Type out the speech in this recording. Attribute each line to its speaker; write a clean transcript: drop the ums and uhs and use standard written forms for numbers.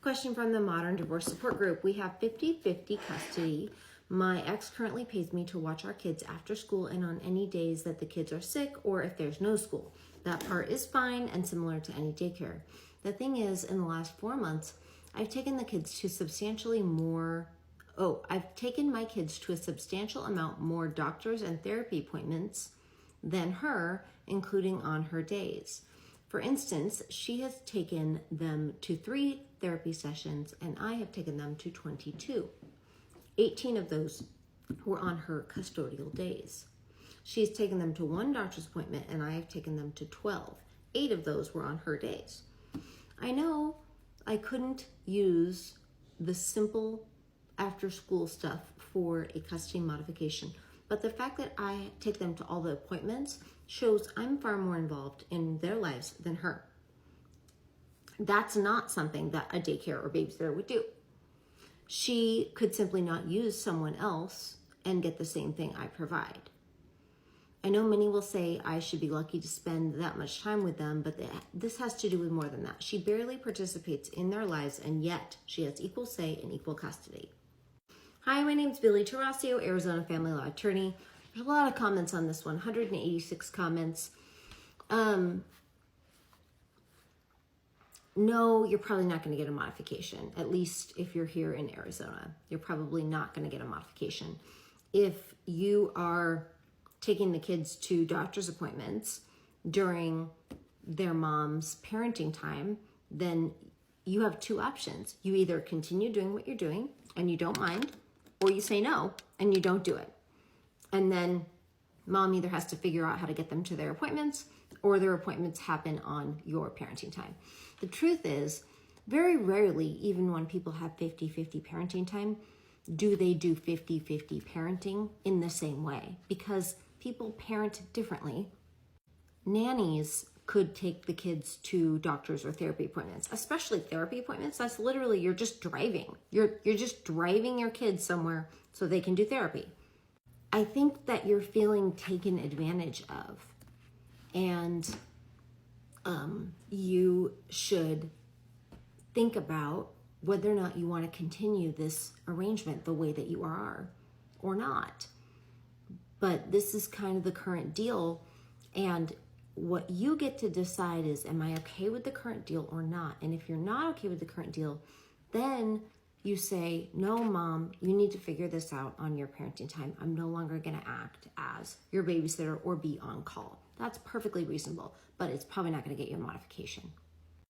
Speaker 1: Question from the Modern Divorce Support Group. We have 50-50 custody. My ex currently pays me to watch our kids after school and on any days that the kids are sick or if there's no school. That part is fine and similar to any daycare. The thing is, in the last 4 months, I've taken my kids to a substantial amount more doctors and therapy appointments than her, including on her days. For instance, she has taken them to 3 therapy sessions and I have taken them to 22. 18 of those were on her custodial days. She's taken them to 1 doctor's appointment and I have taken them to 12. 8 of those were on her days. I know I couldn't use the simple after school stuff for a custody modification, but the fact that I take them to all the appointments shows I'm far more involved in their lives than her. That's not something that a daycare or babysitter would do. She could simply not use someone else and get the same thing I provide. I know many will say I should be lucky to spend that much time with them, but this has to do with more than that. She barely participates in their lives, and yet she has equal say and equal custody. Hi, my name is Billy Tarasio, Arizona family law attorney. There's a lot of comments on this one, 186 comments. No, you're probably not going to get a modification, at least if you're here in Arizona. You're probably not going to get a modification. If you are taking the kids to doctor's appointments during their mom's parenting time, then you have 2 options. You either continue doing what you're doing and you don't mind, or you say no and you don't do it. And then mom either has to figure out how to get them to their appointments or their appointments happen on your parenting time. The truth is, very rarely, even when people have 50-50 parenting time, do they do 50-50 parenting in the same way, because people parent differently. Nannies could take the kids to doctors or therapy appointments, especially therapy appointments. That's literally, you're just driving. You're just driving your kids somewhere so they can do therapy. I think that you're feeling taken advantage of, and you should think about whether or not you want to continue this arrangement the way that you are or not. But this is kind of the current deal, and what you get to decide is, am I okay with the current deal or not? And if you're not okay with the current deal, then you say, no, mom, you need to figure this out on your parenting time. I'm no longer going to act as your babysitter or be on call. That's perfectly reasonable, but it's probably not going to get you a modification.